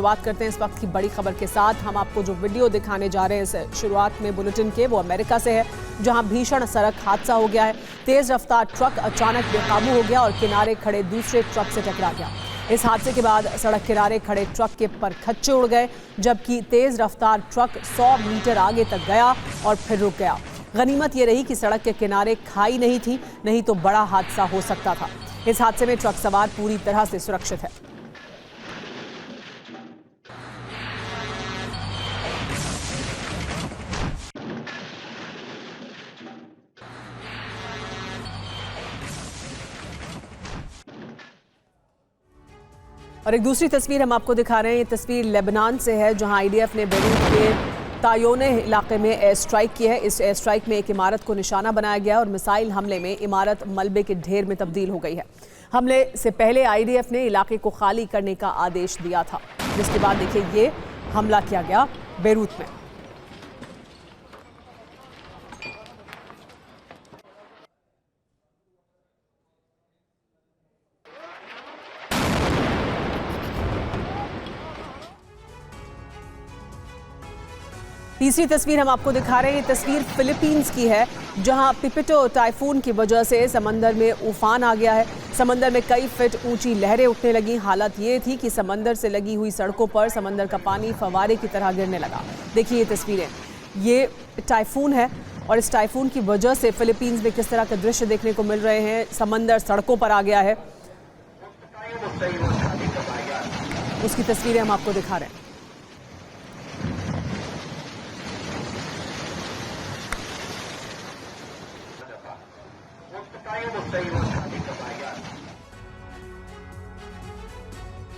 शुरुआत करते हैं इस वक्त की बड़ी खबर के साथ। हम आपको जो वीडियो दिखाने जा रहे हैं इस शुरुआत में बुलेटिन के, वो अमेरिका से है, जहां भीषण सड़क हादसा हो गया है। तेज रफ्तार ट्रक अचानक बेकाबू हो गया और किनारे खड़े दूसरे ट्रक से टकरा गया। इस हादसे के बाद सड़क किनारे खड़े ट्रक के परखच्चे उड़ गए, जबकि तेज रफ्तार ट्रक 100 मीटर आगे तक गया और फिर रुक गया। गनीमत ये रही कि सड़क के किनारे खाई नहीं थी, नहीं तो बड़ा हादसा हो सकता था। इस हादसे में ट्रक सवार पूरी तरह से सुरक्षित है। और एक दूसरी तस्वीर हम आपको दिखा रहे हैं। ये तस्वीर लेबनान से है, जहां आईडीएफ ने बेरूत के तायोने इलाके में एयर स्ट्राइक की है। इस एयर स्ट्राइक में एक इमारत को निशाना बनाया गया और मिसाइल हमले में इमारत मलबे के ढेर में तब्दील हो गई है। हमले से पहले आईडीएफ ने इलाके को खाली करने का आदेश दिया था, जिसके बाद देखिए ये हमला किया गया बेरूत में। तीसरी तस्वीर हम आपको दिखा रहे हैं। ये तस्वीर फिलीपींस की है, जहां पिपिटो टाइफून की वजह से समंदर में उफान आ गया है। समंदर में कई फीट ऊंची लहरें उठने लगी। हालत ये थी कि समंदर से लगी हुई सड़कों पर समंदर का पानी फव्वारे की तरह गिरने लगा। देखिए ये तस्वीरें, ये टाइफून है और इस टाइफून की वजह से फिलीपींस में किस तरह के दृश्य देखने को मिल रहे हैं। समंदर सड़कों पर आ गया है, उसकी तस्वीरें हम आपको दिखा रहे हैं।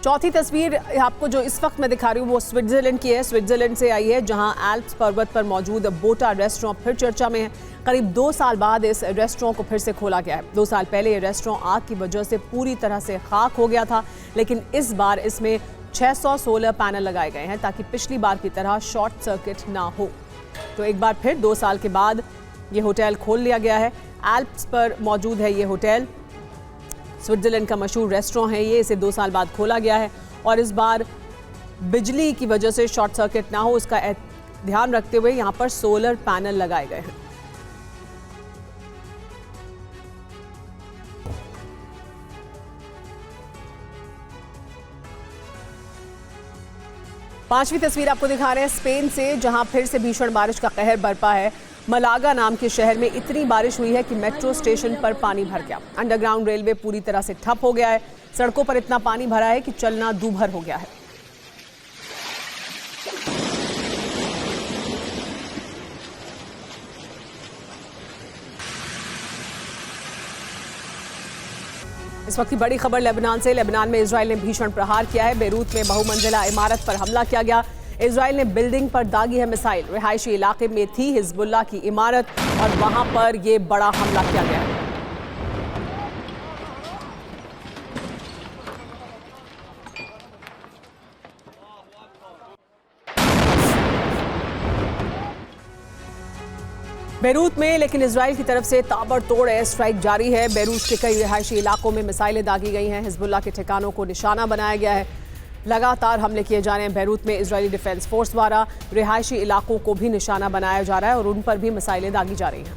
चौथी तस्वीर आपको जो इस वक्त मैं दिखा रही हूँ वो स्विट्जरलैंड की है। स्विट्जरलैंड से आई है, जहां एल्प्स पर्वत पर मौजूद बोटा रेस्टोरेंट फिर चर्चा में है। करीब 2 साल बाद इस रेस्टोरेंट को फिर से खोला गया है। 2 साल पहले ये रेस्टोरेंट आग की वजह से पूरी तरह से खाक हो गया था, लेकिन इस बार इसमें 600 सोलर पैनल लगाए गए हैं ताकि पिछली बार की तरह शॉर्ट सर्किट ना हो। तो एक बार फिर 2 साल के बाद ये होटल खोल लिया गया है। एल्प्स पर मौजूद है ये होटल, स्विट्जरलैंड का मशहूर रेस्टोरेंट है ये। इसे 2 साल बाद खोला गया है और इस बार बिजली की वजह से शॉर्ट सर्किट ना हो, उसका ध्यान रखते हुए यहाँ पर सोलर पैनल लगाए गए हैं। पांचवी तस्वीर आपको दिखा रहे हैं स्पेन से, जहां फिर से भीषण बारिश का कहर बरपा है। मलागा नाम के शहर में इतनी बारिश हुई है कि मेट्रो स्टेशन पर पानी भर गया। अंडरग्राउंड रेलवे पूरी तरह से ठप हो गया है। सड़कों पर इतना पानी भरा है कि चलना दूभर हो गया है। इस वक्त की बड़ी खबर लेबनान से। लेबनान में इजराइल ने भीषण प्रहार किया है। बेरूत में बहुमंजिला इमारत पर हमला किया गया। इजराइल ने बिल्डिंग पर दागी है मिसाइल। रिहायशी इलाके में थी हिजबुल्लाह की इमारत और वहां पर यह बड़ा हमला किया गया है। बेरूत में लेकिन इजराइल की तरफ से ताबड़तोड़ एयर स्ट्राइक जारी है। बेरूत के कई रिहायशी इलाकों में मिसाइलें दागी गई हैं। हिजबुल्लाह के ठिकानों को निशाना बनाया गया है। लगातार हमले किए जा रहे हैं। बेरूत में इजरायली डिफेंस फोर्स द्वारा रिहायशी इलाकों को भी निशाना बनाया जा रहा है और उन पर भी मिसाइलें दागी जा रही हैं।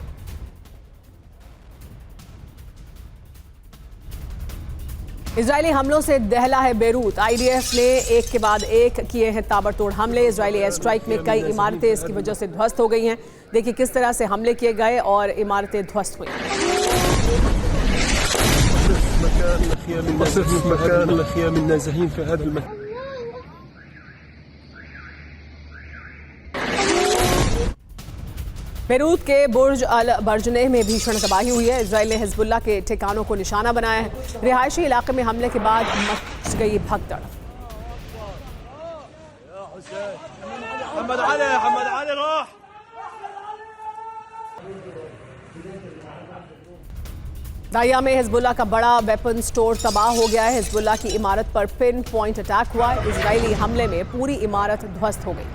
इजरायली हमलों से दहला है बेरूत। आईडीएफ ने एक के बाद एक किए हैं ताबड़तोड़ हमले। इजरायली एयर स्ट्राइक में कई इमारतें इसकी वजह से ध्वस्त हो गई हैं। देखिए किस तरह से हमले किए गए और इमारतें ध्वस्त हुई। बेरूत के बुर्ज अल बर्जने में भीषण तबाही हुई है। इजराइल ने हिजबुल्लाह के ठिकानों को निशाना बनाया है। रिहायशी इलाके में हमले के बाद मच गई भगदड़। दाहिया में हिजबुल्लाह का बड़ा वेपन स्टोर तबाह हो गया है। हिजबुल्लाह की इमारत पर पिन पॉइंट अटैक हुआ है। इजरायली हमले में पूरी इमारत ध्वस्त हो गई।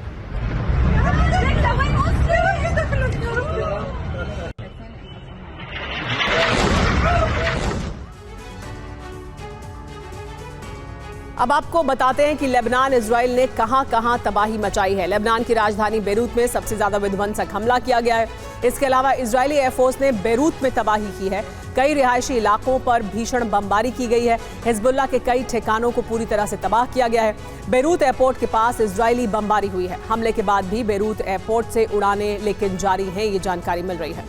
अब आपको बताते हैं कि लेबनान इजराइल ने कहां-कहां तबाही मचाई है। लेबनान की राजधानी बेरूत में सबसे ज्यादा विध्वंसक हमला किया गया है। इसके अलावा इजरायली एयरफोर्स ने बेरूत में तबाही की है। कई रिहायशी इलाकों पर भीषण बमबारी की गई है। हिजबुल्लाह के कई ठिकानों को पूरी तरह से तबाह किया गया है। बेरूत एयरपोर्ट के पास इजरायली बमबारी हुई है। हमले के बाद भी बेरूत एयरपोर्ट से उड़ानें लेकिन जारी हैं, ये जानकारी मिल रही है।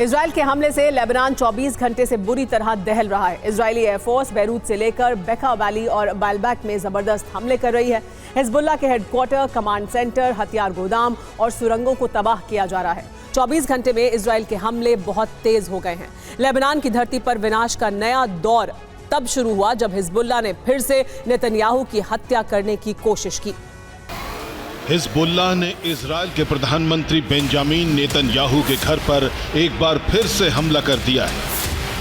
इजराइल के हमले से लेबनान 24 घंटे से बुरी तरह दहल रहा है। इजरायली एयरफोर्स बेरूत से लेकर बेका वैली और बालबैक में जबरदस्त हमले कर रही है। हिजबुल्लाह के हेडक्वार्टर, कमांड सेंटर, हथियार गोदाम और सुरंगों को तबाह किया जा रहा है। 24 घंटे में इजराइल के हमले बहुत तेज हो गए हैं। लेबनान की धरती पर विनाश का नया दौर तब शुरू हुआ जब हिजबुल्लाह ने फिर से नेतन्याहू की हत्या करने की कोशिश की। हिजबुल्लाह ने इजराइल के प्रधानमंत्री बेंजामिन नेतन्याहू के घर पर एक बार फिर से हमला कर दिया है।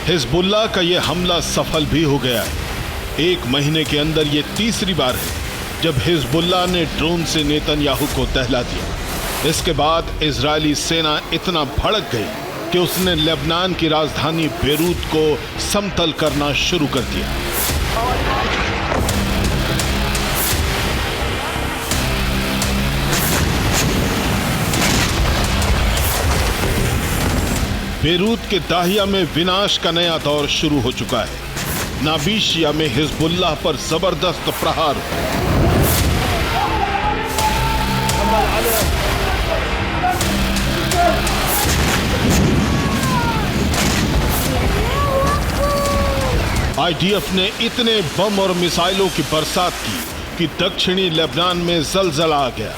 हिजबुल्लाह का यह हमला सफल भी हो गया है। एक महीने के अंदर यह तीसरी बार है जब हिजबुल्लाह ने ड्रोन से नेतन्याहू को दहला दिया। इसके बाद इजरायली सेना इतना भड़क गई कि उसने लेबनान की राजधानी बेरूत को समतल करना शुरू कर दिया। बेरूत के दाहिया में विनाश का नया दौर शुरू हो चुका है। नाबीशिया में हिजबुल्लाह पर जबरदस्त प्रहार हुआ। आईडीएफ ने इतने बम और मिसाइलों की बरसात की कि दक्षिणी लेबनान में जलजला आ गया।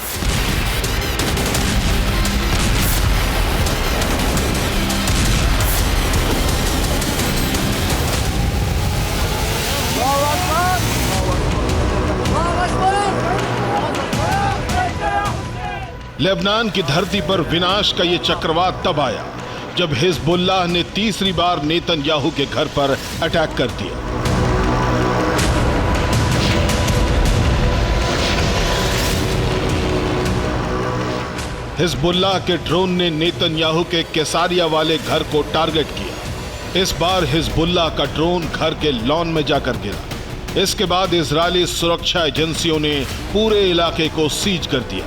लेबनान की धरती पर विनाश का यह चक्रवात तब आया जब हिजबुल्लाह ने तीसरी बार नेतन्याहू के घर पर अटैक कर दिया। हिजबुल्लाह के ड्रोन ने नेतन्याहू के कैसारिया वाले घर को टारगेट किया। इस बार हिजबुल्लाह का ड्रोन घर के लॉन में जाकर गिरा। इसके बाद इजरायली सुरक्षा एजेंसियों ने पूरे इलाके को सीज कर दिया।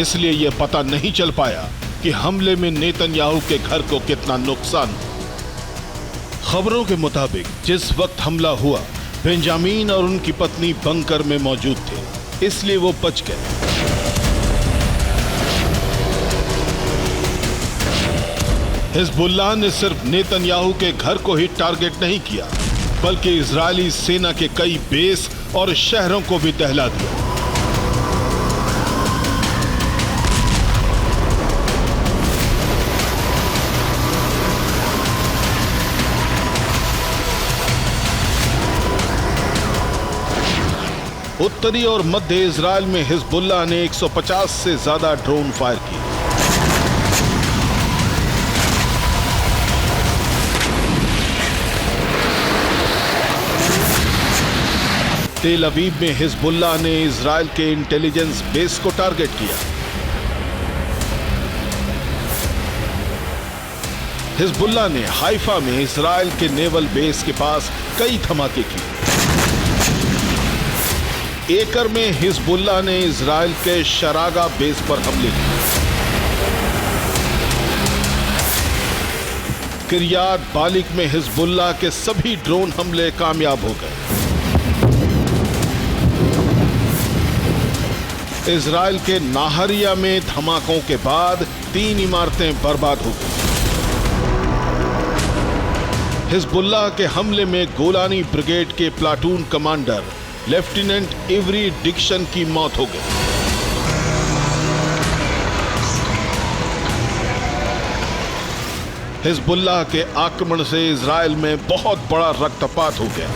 इसलिए यह पता नहीं चल पाया कि हमले में नेतन्याहू के घर को कितना नुकसान हुआ। खबरों के मुताबिक जिस वक्त हमला हुआ, बेंजामिन और उनकी पत्नी बंकर में मौजूद थे, इसलिए वो बच गए। हिजबुल्लाह ने सिर्फ नेतन्याहू के घर को ही टारगेट नहीं किया, बल्कि इजरायली सेना के कई बेस और शहरों को भी दहला दिया। उत्तरी और मध्य इजराइल में हिजबुल्लाह ने 150 से ज्यादा ड्रोन फायर किए। तेल अवीव में हिजबुल्लाह ने इजराइल के इंटेलिजेंस बेस को टारगेट किया। हिजबुल्लाह ने हाइफा में इजराइल के नेवल बेस के पास कई धमाके किए। एकर में हिजबुल्लाह ने इजराइल के शरागा बेस पर हमले किए। किरियात बालिक में हिजबुल्लाह के सभी ड्रोन हमले कामयाब हो गए। इजराइल के नाहरिया में धमाकों के बाद 3 इमारतें बर्बाद हो गई। हिजबुल्लाह के हमले में गोलानी ब्रिगेड के platoon commander lieutenant Ivri Dickson की मौत हो गई। हिजबुल्लाह के आक्रमण से इजराइल में बहुत बड़ा रक्तपात हो गया।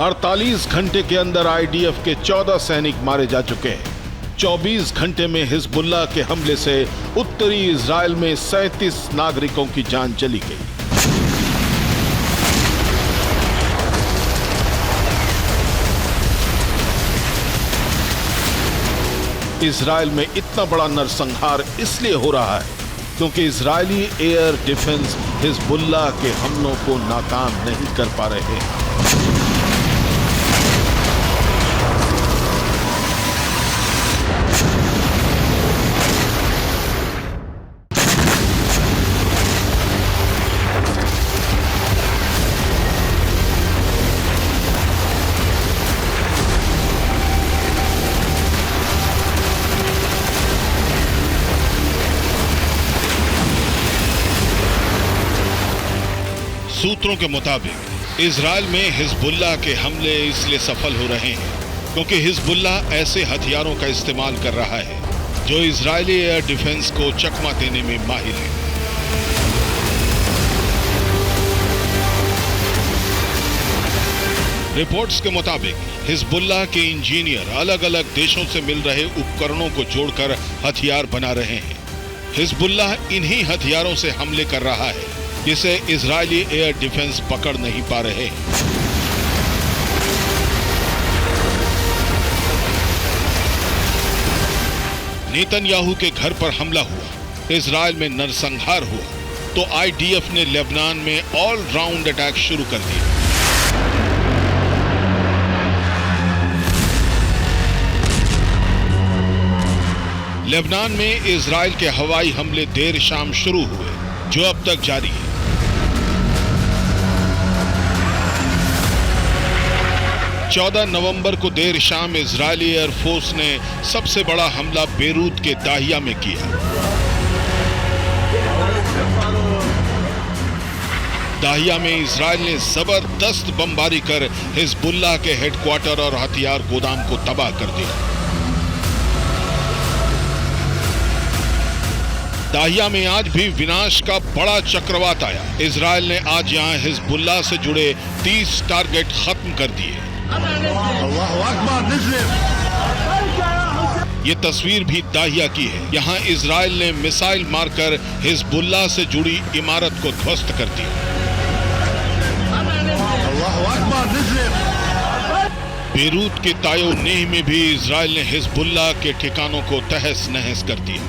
अड़तालीस घंटे के अंदर आईडीएफ के 14 सैनिक मारे जा चुके हैं। 24 घंटे में हिजबुल्लाह के हमले से उत्तरी इजराइल में 37 नागरिकों की जान चली गई। इजराइल में इतना बड़ा नरसंहार इसलिए हो रहा है क्योंकि इजरायली एयर डिफेंस हिजबुल्लाह के हमलों को नाकाम नहीं कर पा रहे हैं। सूत्रों के मुताबिक इजरायल में हिजबुल्लाह के हमले इसलिए सफल हो रहे हैं क्योंकि हिजबुल्लाह ऐसे हथियारों का इस्तेमाल कर रहा है जो इजरायली एयर डिफेंस को चकमा देने में माहिर है। रिपोर्ट्स के मुताबिक हिजबुल्लाह के इंजीनियर अलग अलग देशों से मिल रहे उपकरणों को जोड़कर हथियार बना रहे हैं। हिजबुल्लाह इन्हीं हथियारों से हमले कर रहा है जिसे इजरायली एयर डिफेंस पकड़ नहीं पा रहे। नेतन्याहू के घर पर हमला हुआ, इजरायल में नरसंहार हुआ तो आईडीएफ ने लेबनान में ऑल राउंड अटैक शुरू कर दिया। लेबनान में इजरायल के हवाई हमले देर शाम शुरू हुए जो अब तक जारी है। 14 नवंबर को देर शाम इजरायली एयरफोर्स ने सबसे बड़ा हमला बेरूत के दाहिया में किया। दाहिया में इजरायल ने जबरदस्त बमबारी कर हिजबुल्लाह के हेडक्वार्टर और हथियार गोदाम को तबाह कर दिया। दाहिया में आज भी विनाश का बड़ा चक्रवात आया। इजरायल ने आज यहां हिजबुल्लाह से जुड़े 30 टारगेट खत्म कर दिए। ये तस्वीर भी दाहिया की है। यहां इजरायल ने मिसाइल मारकर हिजबुल्लाह से जुड़ी इमारत को ध्वस्त कर दिया। बेरूत के तायो नेह में भी इजरायल ने हिजबुल्लाह के ठिकानों को तहस नहस कर दिया।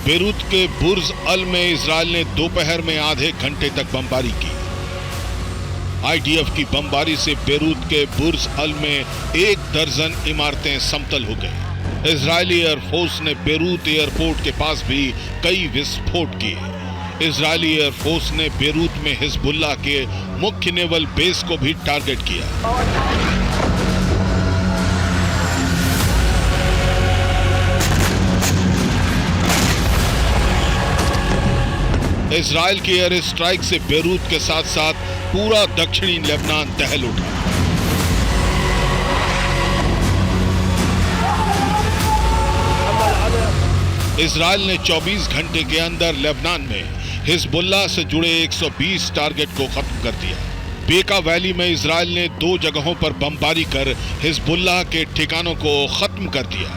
बेरूत के बुर्ज अल में इजरायल ने दोपहर में आधे घंटे तक बमबारी की। आईडीएफ की बमबारी से बेरूत के बुर्ज अल में 1 दर्जन इमारतें समतल हो गई। इजरायली एयरफोर्स ने बेरूत एयरपोर्ट के पास भी कई विस्फोट किए। इजरायली एयरफोर्स ने बेरूत में हिजबुल्लाह के मुख्य नेवल बेस को भी टारगेट किया। इजरायल की एयर स्ट्राइक से बेरूत के साथ साथ पूरा दक्षिणी लेबनान दहल उठा। इजरायल ने 24 घंटे के अंदर लेबनान में हिजबुल्लाह से जुड़े 120 टारगेट को खत्म कर दिया। बेका वैली में इजरायल ने 2 जगहों पर बमबारी कर हिजबुल्लाह के ठिकानों को खत्म कर दिया।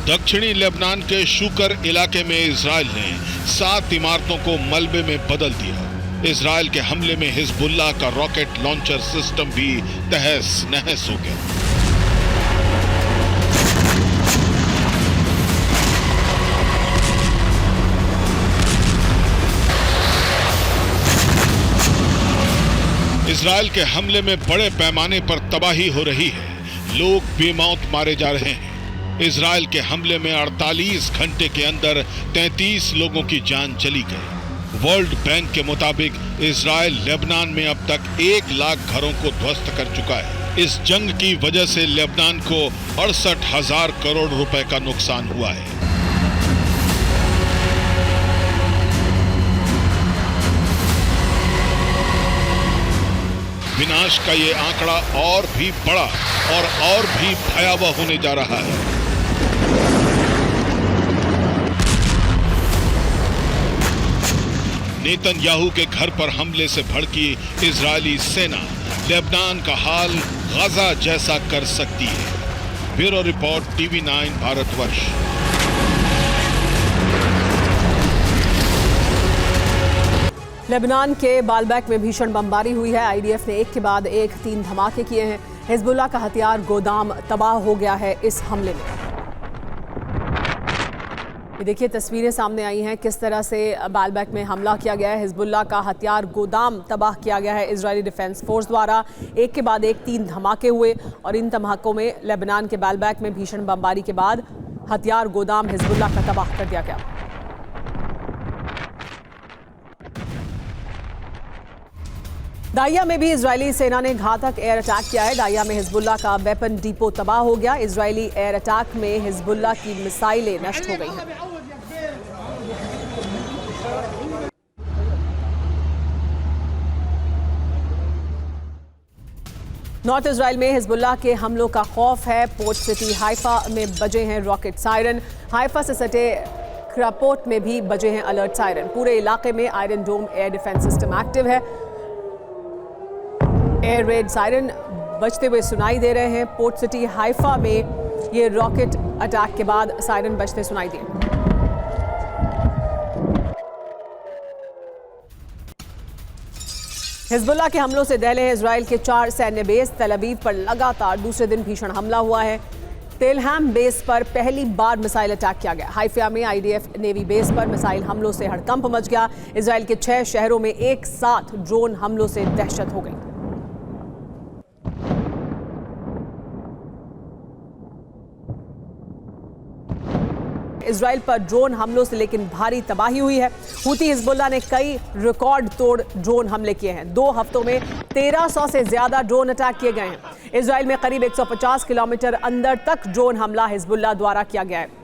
दक्षिणी लेबनान के शुकर इलाके में इजरायल ने 7 इमारतों को मलबे में बदल दिया। इजरायल के हमले में हिजबुल्लाह का रॉकेट लॉन्चर सिस्टम भी तहस नहस हो गया। इजरायल के हमले में बड़े पैमाने पर तबाही हो रही है। लोग बेमौत मारे जा रहे हैं। इजरायल के हमले में 48 घंटे के अंदर 33 लोगों की जान चली गई। वर्ल्ड बैंक के मुताबिक इजरायल लेबनान में अब तक 1 लाख घरों को ध्वस्त कर चुका है। इस जंग की वजह से लेबनान को 68,000 करोड़ रुपए का नुकसान हुआ है। विनाश का ये आंकड़ा और भी बड़ा और भी भयावह होने जा रहा है। नेतन्याहू के घर पर हमले से भड़की इजरायली सेना लेबनान का हाल गाजा जैसा कर सकती है। Bureau report TV9 Bharatvarsh. Lebanon के बालबेक में भीषण बमबारी हुई है। आईडीएफ ने एक के बाद एक 3 धमाके किए हैं। हिजबुल्लाह का हथियार गोदाम तबाह हो गया है इस हमले में। ये देखिए तस्वीरें सामने आई हैं किस तरह से बालबेक में हमला किया गया है। हिजबुल्लाह का हथियार गोदाम तबाह किया गया है इजरायली डिफेंस फोर्स द्वारा। एक के बाद एक 3 धमाके हुए और इन धमाकों में लेबनान के बालबेक में भीषण बमबारी के बाद हथियार गोदाम हिजबुल्लाह का तबाह कर दिया गया। दाइया में भी इजरायली सेना ने घातक एयर अटैक किया है। दाइया में हिजबुल्लाह का वेपन डिपो तबाह हो गया। इजरायली एयर अटैक में हिजबुल्लाह की मिसाइलें नष्ट हो गई हैं। नॉर्थ इजराइल में हिजबुल्लाह के हमलों का खौफ है। पोर्ट सिटी हाइफा में बजे हैं रॉकेट सायरन। हाइफा से सटे क्रापोर्ट में भी बजे हैं अलर्ट सायरन। पूरे इलाके में आयरन डोम एयर डिफेंस सिस्टम एक्टिव है। एयर रेड सायरन बजते हुए सुनाई दे रहे हैं। पोर्ट सिटी हाइफा में ये रॉकेट अटैक के बाद सायरन बजते सुनाई दिए। हिजबुल्लाह के हमलों से दहले हैं इजराइल के 4 सैन्य बेस। तेल अवीव पर लगातार दूसरे दिन भीषण हमला हुआ है। तेलहैम बेस पर पहली बार मिसाइल अटैक किया गया। हाइफा में आईडीएफ नेवी बेस पर मिसाइल हमलों से हड़कंप मच गया। इजराइल के 6 शहरों में एक साथ ड्रोन हमलों से दहशत हो गई। इजराइल पर ड्रोन हमलों से लेकिन भारी तबाही हुई है। हूती हिजबुल्लाह ने कई रिकॉर्ड तोड़ ड्रोन हमले किए हैं। 2 हफ्तों में 1300 से ज्यादा ड्रोन अटैक किए गए हैं। इजराइल में करीब 150 किलोमीटर अंदर तक ड्रोन हमला हिजबुल्लाह द्वारा किया गया है।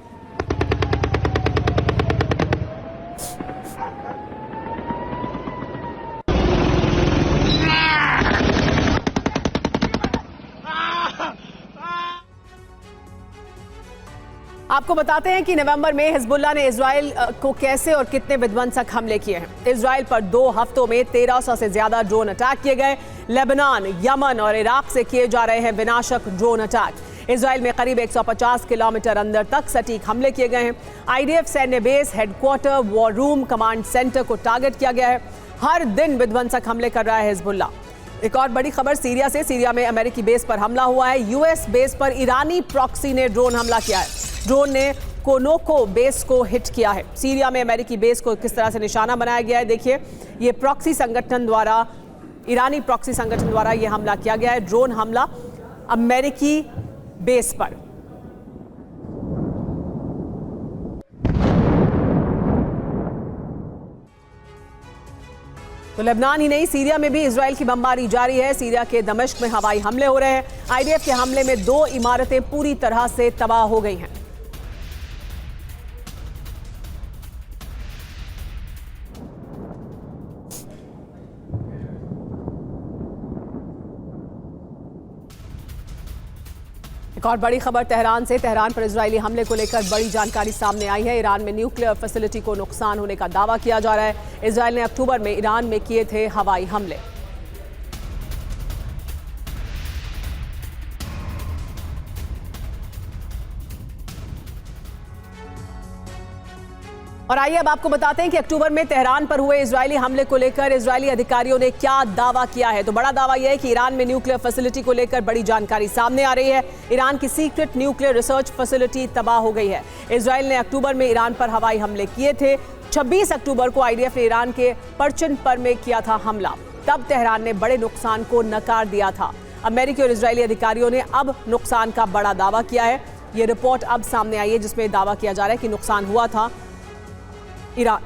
आपको बताते हैं कि नवंबर में हिजबुल्लाह ने इजराइल को कैसे और कितने विध्वंसक हमले किए हैं। इजराइल पर 2 हफ्तों में 1300 से ज्यादा ड्रोन अटैक किए गए। लेबनान, यमन और इराक से किए जा रहे हैं विनाशक ड्रोन अटैक। इजराइल में करीब 150 किलोमीटर अंदर तक सटीक हमले किए गए हैं। आईडीएफ सैन्य base, headquarter, war room, command centre को टारगेट किया गया है। हर दिन विध्वंसक हमले कर रहा है हिजबुल्लाह। एक और बड़ी खबर सीरिया से। सीरिया में अमेरिकी बेस पर हमला हुआ है। यूएस बेस पर ईरानी प्रॉक्सी ने ड्रोन हमला किया है। ड्रोन ने कोनोको बेस को हिट किया है। सीरिया में अमेरिकी बेस को किस तरह से निशाना बनाया गया है देखिए। ये प्रॉक्सी संगठन द्वारा, ईरानी प्रॉक्सी संगठन द्वारा ये हमला किया गया है। ड्रोन हमला अमेरिकी बेस पर। तो लेबनान ही नहीं, सीरिया में भी इजराइल की बमबारी जारी है। सीरिया के दमिश्क में हवाई हमले हो रहे हैं। आईडीएफ के हमले में 2 इमारतें पूरी तरह से तबाह हो गई हैं। एक और बड़ी खबर तेहरान से। तेहरान पर इजरायली हमले को लेकर बड़ी जानकारी सामने आई है। ईरान में न्यूक्लियर फैसिलिटी को नुकसान होने का दावा किया जा रहा है। इजरायल ने अक्टूबर में ईरान में किए थे हवाई हमले। और आइए अब आपको बताते हैं कि अक्टूबर में तेहरान पर हुए इजरायली हमले को लेकर इजरायली अधिकारियों ने क्या दावा किया है। तो बड़ा दावा यह है कि ईरान में न्यूक्लियर फैसिलिटी को लेकर बड़ी जानकारी सामने आ रही है। ईरान की सीक्रेट न्यूक्लियर रिसर्च फैसिलिटी तबाह हो गई है। इजरायल ने अक्टूबर में ईरान पर हवाई हमले किए थे। 26 अक्टूबर को आईडीएफ ने ईरान के परचिन पर में किया था हमला। तब तेहरान ने बड़े नुकसान को नकार दिया था। अमेरिकी और इजरायली अधिकारियों ने अब नुकसान का बड़ा दावा किया है। ये रिपोर्ट अब सामने आई है जिसमें दावा किया जा रहा है कि नुकसान हुआ था ईरान